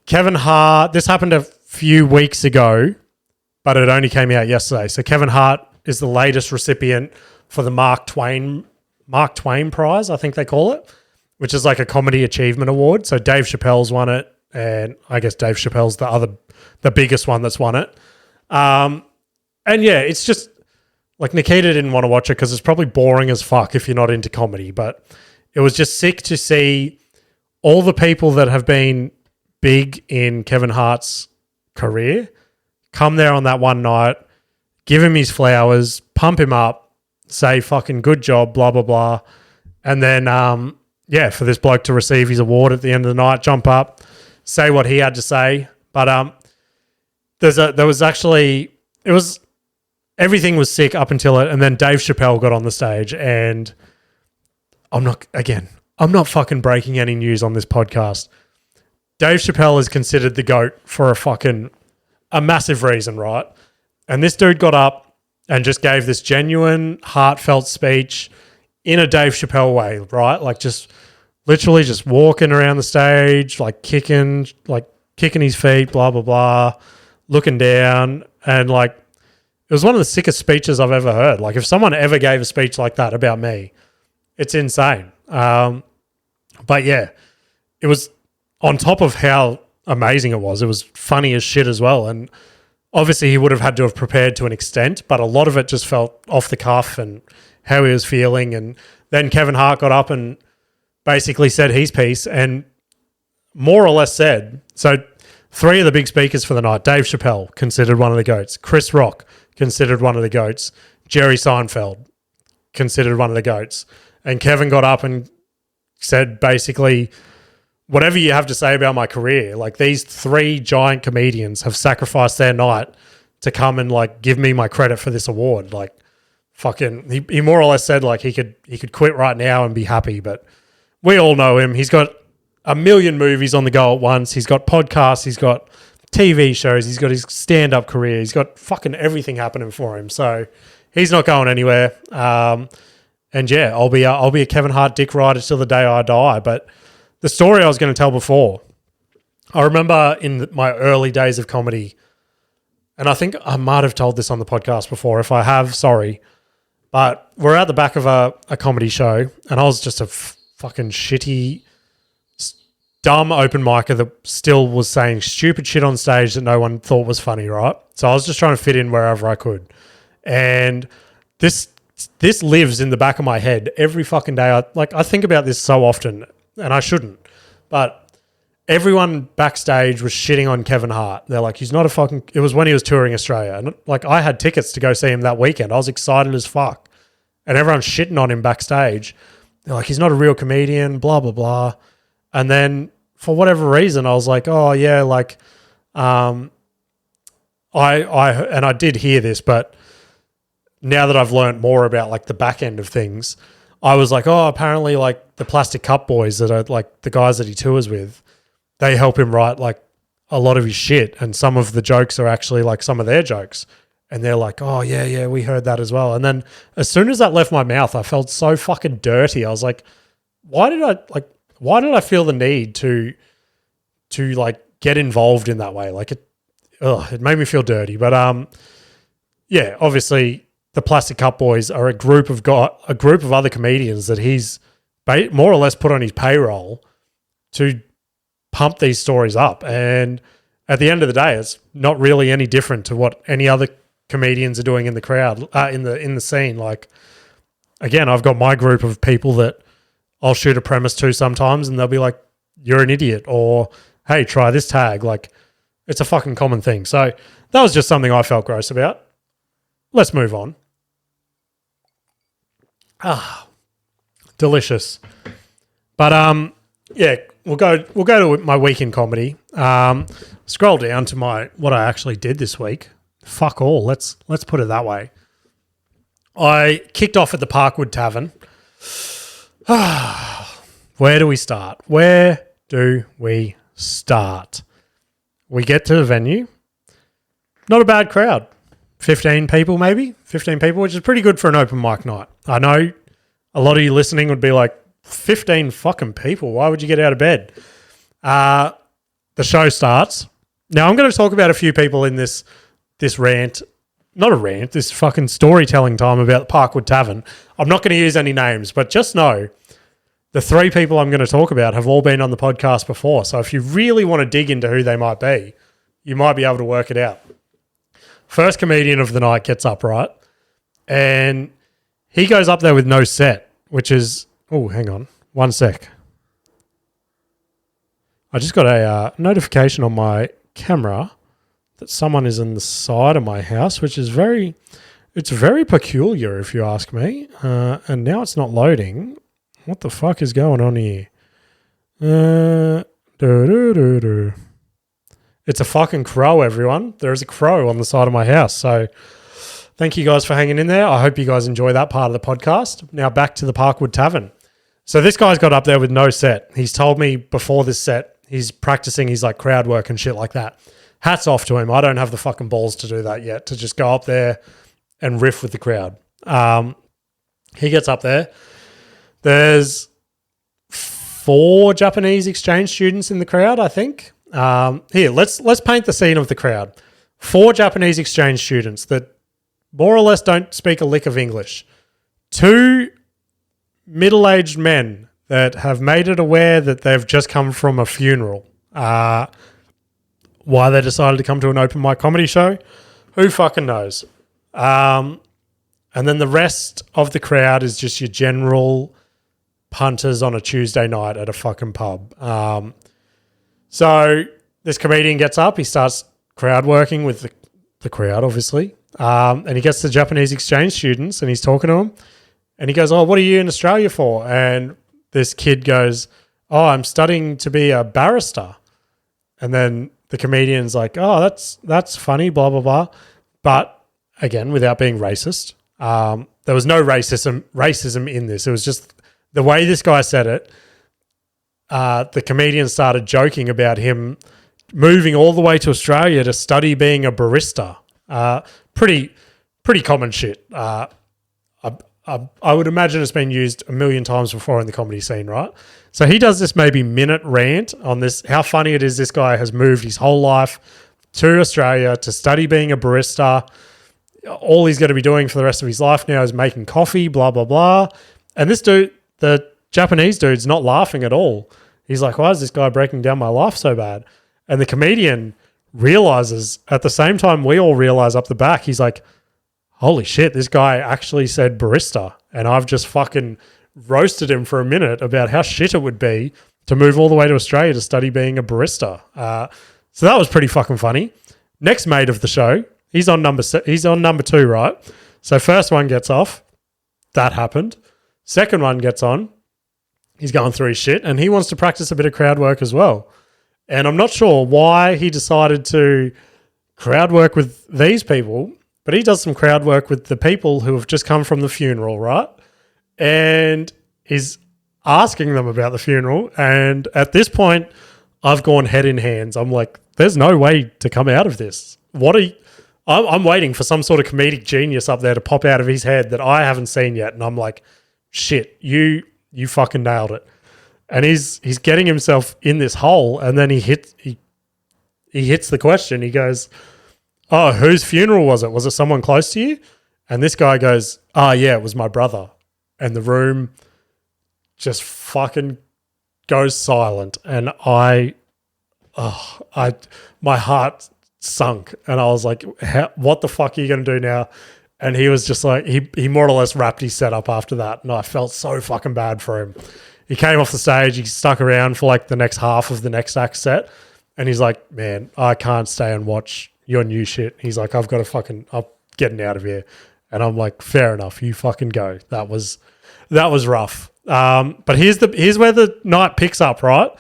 Kevin Hart, this happened a few weeks ago, but it only came out yesterday. So Kevin Hart is the latest recipient for the Mark Twain Prize, I think they call it, which is like a comedy achievement award. So Dave Chappelle's won it, and I guess Dave Chappelle's the biggest one that's won it. And yeah, it's just like Nikita didn't want to watch it because it's probably boring as fuck if you're not into comedy, but it was just sick to see all the people that have been big in Kevin Hart's career come there on that one night, give him his flowers, pump him up, say fucking good job, blah, blah, blah. And then, for this bloke to receive his award at the end of the night, jump up, say what he had to say. But everything was sick up until it. And then Dave Chappelle got on the stage, and I'm not fucking breaking any news on this podcast. Dave Chappelle is considered the GOAT for a massive reason, right? And this dude got up and just gave this genuine, heartfelt speech in a Dave Chappelle way, right? Like just literally just walking around the stage, like kicking his feet, blah, blah, blah, looking down. And like, it was one of the sickest speeches I've ever heard. Like if someone ever gave a speech like that about me, it's insane. But yeah, it was on top of how amazing it was funny as shit as well. And obviously he would have had to have prepared to an extent, but a lot of it just felt off the cuff and how he was feeling. And then Kevin Hart got up and basically said his piece and more or less said, so three of the big speakers for the night, Dave Chappelle, considered one of the GOATs, Chris Rock, considered one of the GOATs, Jerry Seinfeld, considered one of the GOATs. And Kevin got up and said basically, whatever you have to say about my career, like these three giant comedians have sacrificed their night to come and like give me my credit for this award. Like fucking, he more or less said like he could quit right now and be happy, but we all know him. He's got a million movies on the go at once. He's got podcasts. He's got TV shows. He's got his stand-up career. He's got fucking everything happening for him. So he's not going anywhere. And yeah, I'll be a Kevin Hart dick rider till the day I die. But the story I was going to tell before, I remember in my early days of comedy, and I think I might have told this on the podcast before. If I have, sorry. But we're at the back of a comedy show, and I was just a fucking shitty, dumb open micer that still was saying stupid shit on stage that no one thought was funny, right? So I was just trying to fit in wherever I could. And this lives in the back of my head every fucking day. I think about this so often, and I shouldn't. But everyone backstage was shitting on Kevin Hart. They're like, he's not a fucking... It was when he was touring Australia. And like, I had tickets to go see him that weekend. I was excited as fuck. And everyone's shitting on him backstage. They're like, he's not a real comedian, blah, blah, blah. And then for whatever reason, I was like, oh, yeah, like... I did hear this, but now that I've learned more about like the back end of things, I was like, oh, apparently like the Plastic Cup Boys that are like the guys that he tours with, they help him write like a lot of his shit, and some of the jokes are actually like some of their jokes. And they're like, oh, yeah, we heard that as well. And then as soon as that left my mouth, I felt so fucking dirty. I was like, why did I feel the need to like get involved in that way? Like it made me feel dirty. But yeah, obviously the Plastic Cup Boys are a group of other comedians that he's more or less put on his payroll to pump these stories up. And at the end of the day, it's not really any different to what any other comedians are doing in the crowd, in the scene. Like, again, I've got my group of people that I'll shoot a premise to sometimes, and they'll be like, "You're an idiot," or "Hey, try this tag." Like, it's a fucking common thing. So that was just something I felt gross about. Let's move on. Delicious. But yeah, we'll go to my week in comedy. Scroll down to what I actually did this week. Fuck all. Let's put it that way. I kicked off at the Parkwood Tavern. Where do we start? We get to the venue. Not a bad crowd. 15 people, maybe? 15 people, which is pretty good for an open mic night. I know a lot of you listening would be like, 15 fucking people. Why would you get out of bed? The show starts. Now, I'm going to talk about a few people in this rant. Not a rant, this fucking storytelling time about the Parkwood Tavern. I'm not going to use any names, but just know the 3 people I'm going to talk about have all been on the podcast before. So if you really want to dig into who they might be, you might be able to work it out. First comedian of the night gets up, right? And he goes up there with no set, which is... Oh, hang on. 1 sec. I just got a notification on my camera that someone is in the side of my house, which is very peculiar if you ask me. And now it's not loading. What the fuck is going on here? It's a fucking crow, everyone. There is a crow on the side of my house. So thank you guys for hanging in there. I hope you guys enjoy that part of the podcast. Now back to the Parkwood Tavern. So this guy's got up there with no set. He's told me before this set, he's practicing his like crowd work and shit like that. Hats off to him. I don't have the fucking balls to do that yet, to just go up there and riff with the crowd. He gets up there. There's 4 Japanese exchange students in the crowd, I think. Here, let's paint the scene of the crowd. 4 Japanese exchange students that more or less don't speak a lick of English. 2 middle-aged men that have made it aware that they've just come from a funeral. Why they decided to come to an open mic comedy show, who fucking knows? And then the rest of the crowd is just your general punters on a Tuesday night at a fucking pub. So this comedian gets up, he starts crowd working with the crowd, obviously. And he gets the Japanese exchange students and he's talking to them. And he goes, "Oh, what are you in Australia for?" And this kid goes, "Oh, I'm studying to be a barrister." And then the comedian's like, "Oh, that's funny, blah, blah, blah." But again, without being racist, there was no racism in this. It was just the way this guy said it. The comedian started joking about him moving all the way to Australia to study being a barista. Pretty common shit. I would imagine it's been used a million times before in the comedy scene, right? So he does this maybe minute rant on this, how funny it is this guy has moved his whole life to Australia to study being a barista. All he's going to be doing for the rest of his life now is making coffee, blah, blah, blah. And this dude, the Japanese dude's not laughing at all. He's like, "Why is this guy breaking down my life so bad?" And the comedian realizes at the same time we all realize up the back, he's like, "Holy shit, this guy actually said barista." And I've just fucking roasted him for a minute about how shit it would be to move all the way to Australia to study being a barista. So that was pretty fucking funny. Next mate of the show, he's on number 2, right? So first one gets off. That happened. Second one gets on. He's going through his shit and he wants to practice a bit of crowd work as well. And I'm not sure why he decided to crowd work with these people, but he does some crowd work with the people who have just come from the funeral, right? And he's asking them about the funeral. And at this point, I've gone head in hands. I'm like, there's no way to come out of this. I'm waiting for some sort of comedic genius up there to pop out of his head that I haven't seen yet. And I'm like, shit, you fucking nailed it. And he's getting himself in this hole. And then he hits the question. He goes, "Oh, whose funeral was it? Was it someone close to you?" And this guy goes, "Oh yeah, it was my brother." And the room just fucking goes silent. And my heart sunk. And I was like, what the fuck are you going to do now? And he was just like, he more or less wrapped his setup after that. And I felt so fucking bad for him. He came off the stage. He stuck around for like the next half of the next act set. And he's like, "Man, I can't stay and watch your new shit." He's like, I'm getting out of here. And I'm like, fair enough. You fucking go. That was rough. But here's where the night picks up, right?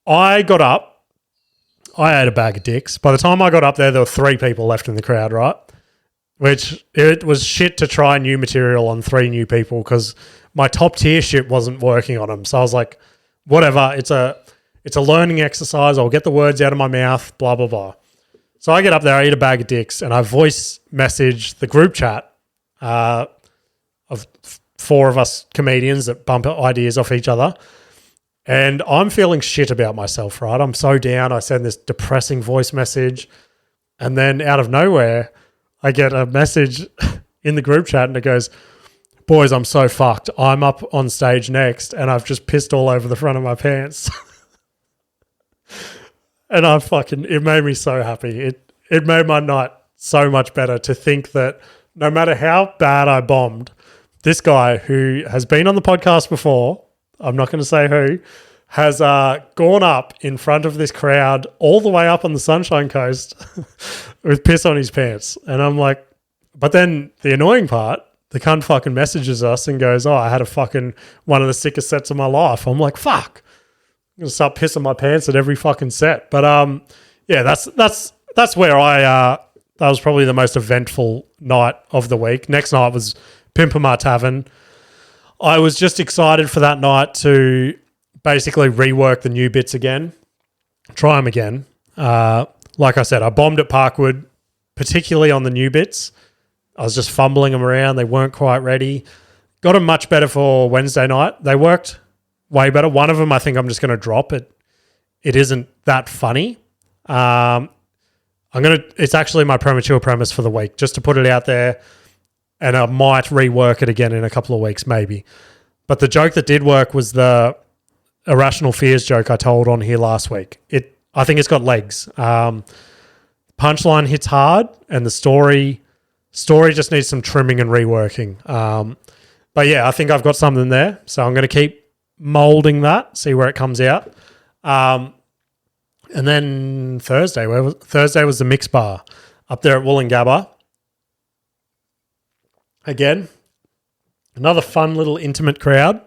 I got up. I ate a bag of dicks. By the time I got up there were 3 people left in the crowd, right? Which it was shit to try new material on 3 new people because my top tier shit wasn't working on them. So I was like, whatever. It's a learning exercise. I'll get the words out of my mouth, blah, blah, blah. So I get up there, I eat a bag of dicks, and I voice message the group chat of 4 of us comedians that bump ideas off each other. And I'm feeling shit about myself, right? I'm so down. I send this depressing voice message. And then out of nowhere, I get a message in the group chat and it goes, "Boys, I'm so fucked. I'm up on stage next and I've just pissed all over the front of my pants." And it made me so happy. It made my night so much better to think that no matter how bad I bombed, this guy who has been on the podcast before, I'm not going to say who, has gone up in front of this crowd all the way up on the Sunshine Coast with piss on his pants. And I'm like, but then the annoying part, the cunt fucking messages us and goes, "Oh, I had one of the sickest sets of my life." I'm like, fuck. I'm going to start pissing my pants at every fucking set. But yeah, that's where that was probably the most eventful night of the week. Next night was Pimpamar Tavern. I was just excited for that night to basically rework the new bits again, try them again. Like I said, I bombed at Parkwood, particularly on the new bits. I was just fumbling them around. They weren't quite ready. Got them much better for Wednesday night. They worked way better. One of them I think I'm just going to drop. It isn't that funny. It's actually my premature premise for the week, just to put it out there, and I might rework it again in a couple of weeks maybe. But the joke that did work was the irrational fears joke I told on here last week. I think it's got legs. Punchline hits hard, and the story just needs some trimming and reworking. But yeah, I think I've got something there, so I'm going to keep molding that, see where it comes out. And then Thursday was the mix bar up there at Wollongabba. Again, another fun little intimate crowd.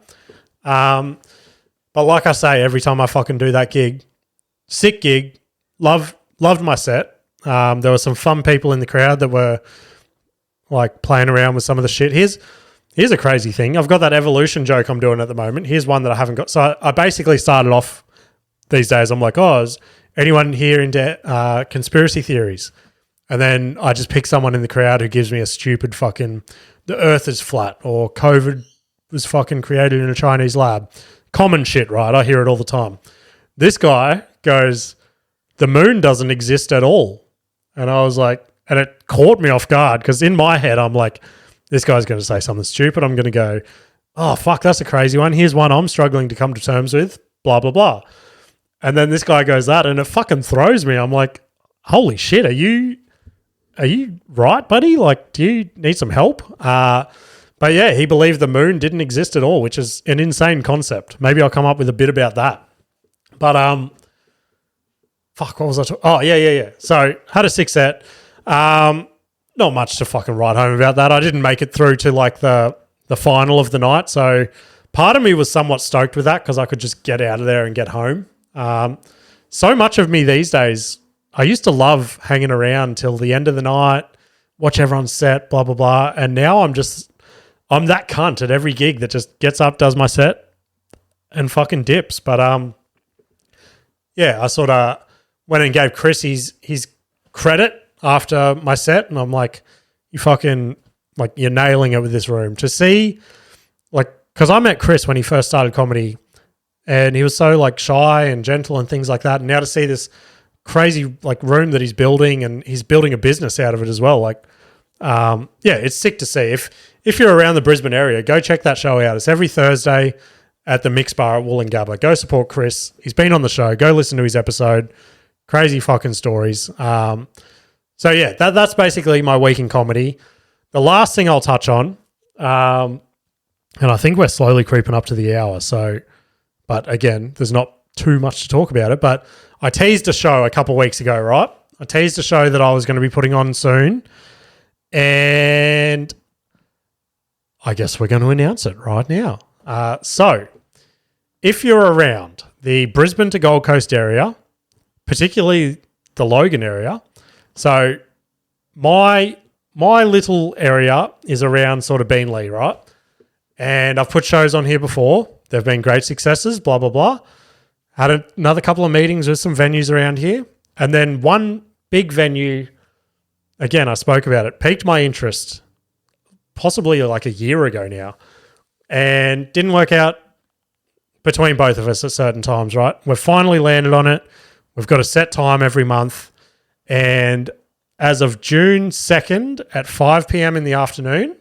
But like I say, every time I fucking do that gig, sick gig, loved my set. There were some fun people in the crowd that were like playing around with some of the shit. Here's a crazy thing. I've got that evolution joke I'm doing at the moment. Here's one that I haven't got. So I basically started off these days. I'm like, "Oh, is anyone here into conspiracy theories?" And then I just pick someone in the crowd who gives me a stupid fucking, "The earth is flat," or "COVID was fucking created in a Chinese lab." Common shit, right? I hear it all the time. This guy goes, "The moon doesn't exist at all." And I was like, and it caught me off guard because in my head, I'm like, this guy's going to say something stupid. I'm going to go, "Oh, fuck, that's a crazy one. Here's one I'm struggling to come to terms with, blah, blah, blah." And then this guy goes that and it fucking throws me. I'm like, holy shit, are you right, buddy? Like, do you need some help? But yeah, he believed the moon didn't exist at all, which is an insane concept. Maybe I'll come up with a bit about that. But fuck, what was I talking? Oh, yeah. So had a sick set. Not much to fucking write home about that. I didn't make it through to like the final of the night. So part of me was somewhat stoked with that because I could just get out of there and get home. So much of me these days, I used to love hanging around till the end of the night, watch everyone's set, blah, blah, blah. And now I'm that cunt at every gig that just gets up, does my set and fucking dips. But yeah, I sort of went and gave Chris his credit after my set, and I'm like, "You fucking, like, you're nailing it with this room." To see, like, because I met Chris when he first started comedy, and he was so like shy and gentle and things like that. And now to see this crazy like room that he's building, and he's building a business out of it as well. Like, It's sick to see. If you're around the Brisbane area, go check that show out. It's every Thursday at the Mix Bar at Wallen and Go support Chris. He's been on the show. Go listen to his episode. Crazy fucking stories. That's basically my week in comedy. The last thing I'll touch on, and I think we're slowly creeping up to the hour. But again, there's not too much to talk about it. But I teased a show a couple of weeks ago, right? I teased a show that I was going to be putting on soon. And I guess we're going to announce it right now. So if you're around the Brisbane to Gold Coast area, particularly the Logan area, so my little area is around sort of Beenleigh, right? And I've put shows on here before. They've been great successes, blah, blah, blah. Had another couple of meetings with some venues around here. And then one big venue, again, I spoke about it, piqued my interest possibly like a year ago now, and didn't work out between both of us at certain times, right? We've finally landed on it. We've got a set time every month. And as of June 2nd at 5 p.m. in the afternoon,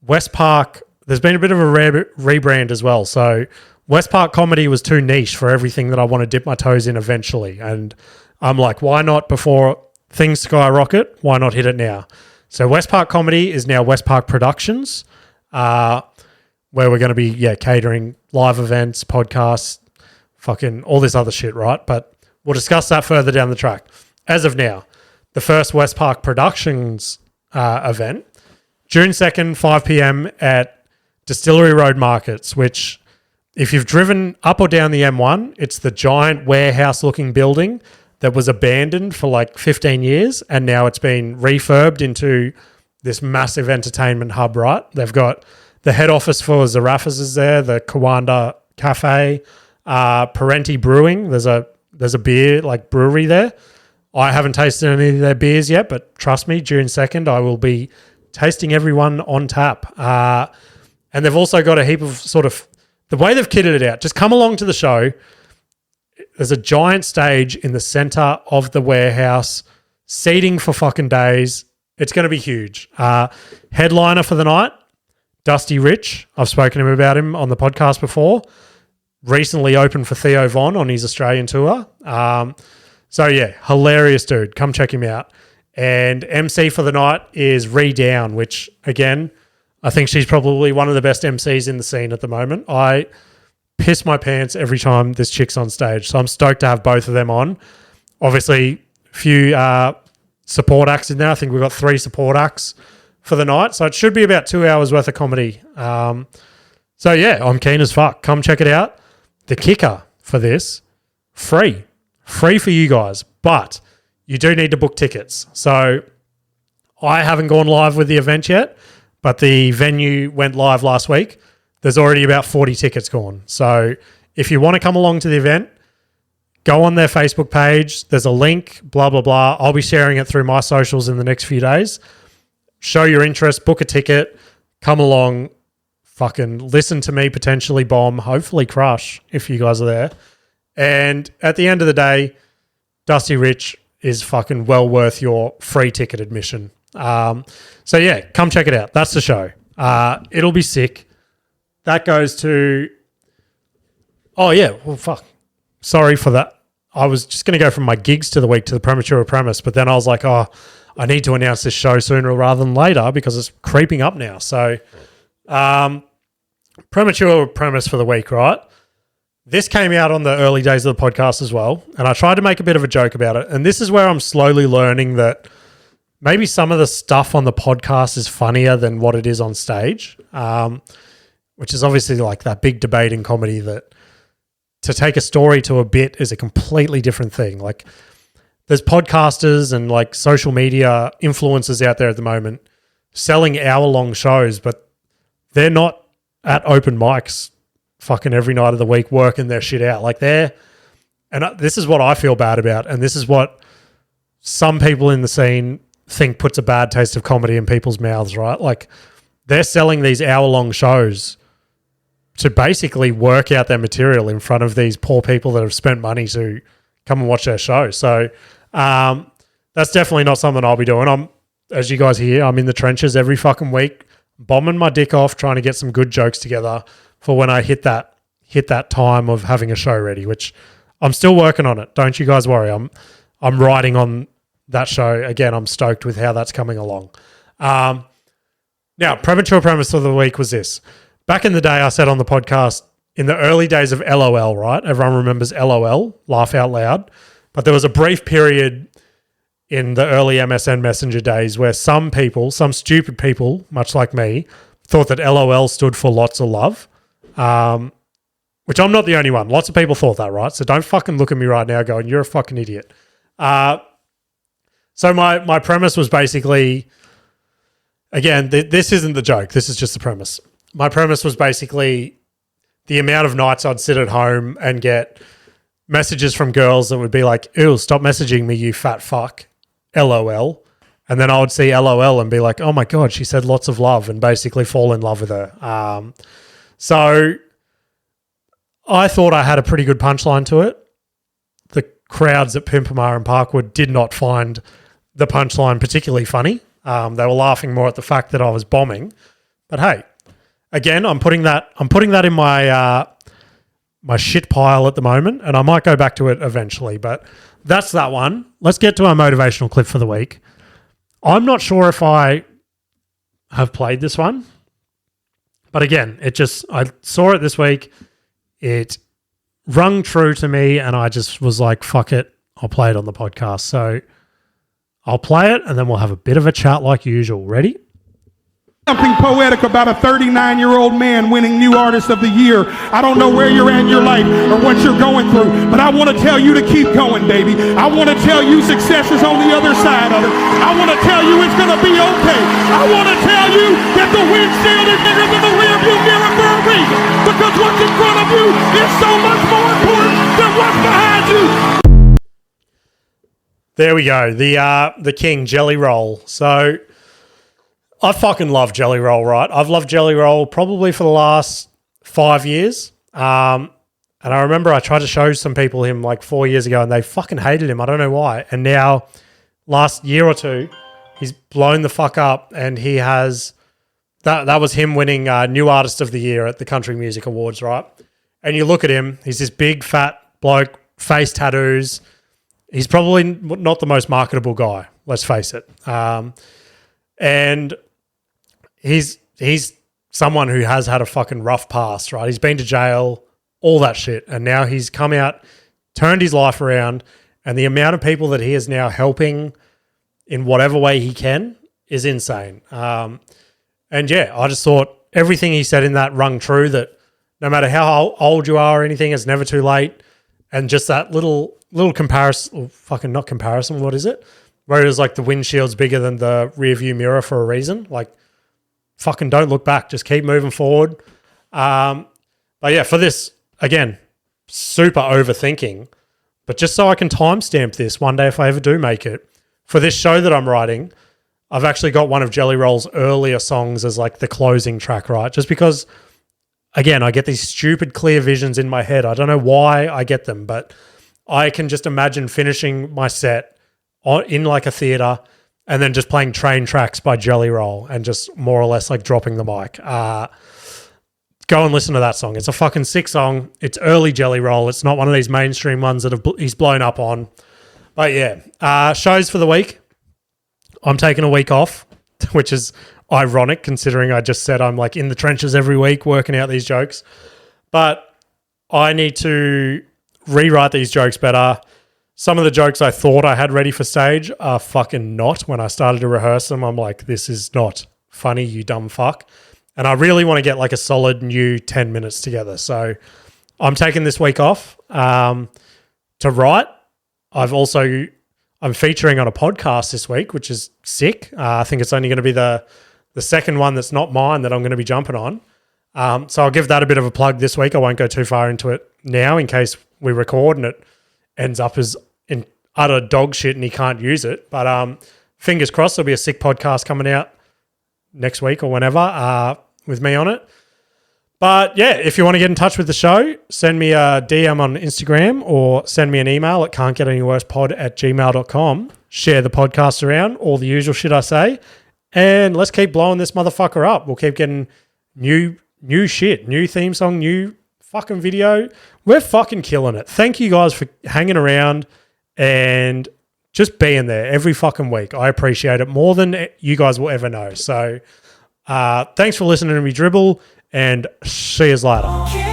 West Park, there's been a bit of a rebrand as well. So West Park comedy was too niche for everything that I want to dip my toes in eventually. And I'm like, why not before things skyrocket? Why not hit it now? So West Park Comedy is now West Park Productions, where we're going to be catering live events, podcasts, fucking all this other shit, right? But we'll discuss that further down the track. As of now, the first West Park Productions event, June 2nd, 5 p.m. at Distillery Road Markets, which if you've driven up or down the M1, it's the giant warehouse-looking building that was abandoned for like 15 years, and now it's been refurbed into this massive entertainment hub, right? They've got the head office for Zarafas is there, the Kawanda Cafe, Parenti Brewing. There's a beer like brewery there. I haven't tasted any of their beers yet, but trust me, June 2nd, I will be tasting everyone on tap. And they've also got a heap of sort of, the way they've kitted it out, just come along to the show. There's a giant stage in the center of the warehouse, seating for fucking days. It's going to be huge. Headliner for the night, Dusty Rich. I've spoken to him about him on the podcast before. Recently opened for Theo Von on his Australian tour. Hilarious dude. Come check him out. And MC for the night is Ree Down, which, again, I think she's probably one of the best MCs in the scene at the moment. I piss my pants every time this chick's on stage. So I'm stoked to have both of them on. Obviously, a few support acts in there. I think we've got 3 support acts for the night. So it should be about 2 hours worth of comedy. I'm keen as fuck. Come check it out. The kicker for this, free. Free for you guys. But you do need to book tickets. So I haven't gone live with the event yet, but the venue went live last week. There's already about 40 tickets gone. So if you want to come along to the event, go on their Facebook page. There's a link, blah, blah, blah. I'll be sharing it through my socials in the next few days. Show your interest, book a ticket, come along, fucking listen to me potentially bomb, hopefully crush if you guys are there. And at the end of the day, Dusty Rich is fucking well worth your free ticket admission. Come check it out. That's the show. It'll be sick. That goes to... Oh, yeah. Well, fuck. Sorry for that. I was just going to go from my gigs to the week to the Premature premise, but then I was like, I need to announce this show sooner rather than later because it's creeping up now. So, Premature premise for the week, right? This came out on the early days of the podcast as well, and I tried to make a bit of a joke about it. And this is where I'm slowly learning that maybe some of the stuff on the podcast is funnier than what it is on stage, which is obviously like that big debate in comedy that to take a story to a bit is a completely different thing. Like there's podcasters and like social media influencers out there at the moment selling hour-long shows, but they're not at open mics fucking every night of the week working their shit out. Like this is what I feel bad about, and this is what some people in the scene think puts a bad taste of comedy in people's mouths, right? Like they're selling these hour-long shows to basically work out their material in front of these poor people that have spent money to come and watch their show. So that's definitely not something I'll be doing. as you guys hear, I'm in the trenches every fucking week, bombing my dick off, trying to get some good jokes together for when I hit that time of having a show ready, which I'm still working on it. Don't you guys worry. I'm writing on that show. Again, I'm stoked with how that's coming along. Now, premature premise of the week was this. Back in the day, I said on the podcast, in the early days of LOL, right? Everyone remembers LOL, laugh out loud. But there was a brief period in the early MSN Messenger days where some people, some stupid people, much like me, thought that LOL stood for lots of love, which I'm not the only one. Lots of people thought that, right? So don't fucking look at me right now going, you're a fucking idiot. So my premise was basically... Again, this isn't the joke. This is just the premise. My premise was basically the amount of nights I'd sit at home and get messages from girls that would be like, ew, stop messaging me, you fat fuck, LOL. And then I would see LOL and be like, oh my God, she said lots of love, and basically fall in love with her. So I thought I had a pretty good punchline to it. The crowds at Premature and Parkwood did not find the punchline particularly funny. They were laughing more at the fact that I was bombing. But hey, again, I'm putting that in my my shit pile at the moment, and I might go back to it eventually. But that's that one. Let's get to our motivational clip for the week. I'm not sure if I have played this one, but again, I saw it this week. It rung true to me, and I just was like, fuck it, I'll play it on the podcast. So I'll play it, and then we'll have a bit of a chat like usual. Ready? Something poetic about a 39-year-old man winning New Artist of the Year. I don't know where you're at in your life or what you're going through, but I want to tell you to keep going, baby. I want to tell you success is on the other side of it. I want to tell you it's going to be okay. I want to tell you that the windshield is bigger than the rearview mirror for a reason, because what's in front of you is so much more important than what's behind you. There we go. The king, Jelly Roll. So I fucking love Jelly Roll, right? I've loved Jelly Roll probably for the last 5 years. And I remember I tried to show some people him like 4 years ago, and they fucking hated him. I don't know why. And now, last year or two, he's blown the fuck up, and he has... That was him winning New Artist of the Year at the Country Music Awards, right? And you look at him, he's this big, fat bloke, face tattoos. He's probably not the most marketable guy, let's face it. And he's someone who has had a fucking rough past, right? He's been to jail, all that shit. And now he's come out, turned his life around, and the amount of people that he is now helping in whatever way he can is insane. And yeah, I just thought everything he said in that rung true, that no matter how old you are or anything, it's never too late. And just that little comparison, or fucking not comparison, what is it? Where it was like the windshield's bigger than the rear view mirror for a reason. Like, fucking don't look back. Just keep moving forward. But yeah, for this, again, super overthinking. But just so I can timestamp this one day if I ever do make it, for this show that I'm writing, I've actually got one of Jelly Roll's earlier songs as like the closing track, right? Just because, again, I get these stupid clear visions in my head. I don't know why I get them, but I can just imagine finishing my set in like a theater and then just playing Train Tracks by Jelly Roll and just more or less like dropping the mic. Go and listen to that song. It's a fucking sick song. It's early Jelly Roll. It's not one of these mainstream ones that he's blown up on. But yeah, shows for the week. I'm taking a week off, which is ironic considering I just said I'm like in the trenches every week working out these jokes. But I need to rewrite these jokes better. Some of the jokes I thought I had ready for stage are fucking not. When I started to rehearse them, I'm like, this is not funny, you dumb fuck. And I really want to get like a solid new 10 minutes together. So I'm taking this week off to write. I'm featuring on a podcast this week, which is sick. I think it's only going to be the second one that's not mine that I'm going to be jumping on. So I'll give that a bit of a plug this week. I won't go too far into it now in case we record and it ends up as in utter dog shit and he can't use it. But fingers crossed, there'll be a sick podcast coming out next week or whenever with me on it. But yeah, if you want to get in touch with the show, send me a DM on Instagram or send me an email at cantgetanyworsepod@gmail.com. share the podcast around, all the usual shit I say. And let's keep blowing this motherfucker up. We'll keep getting new shit, new theme song, new fucking video. We're fucking killing it. Thank you guys for hanging around and just being there every fucking week. I appreciate it more than you guys will ever know. So thanks for listening to me dribble, and see you later.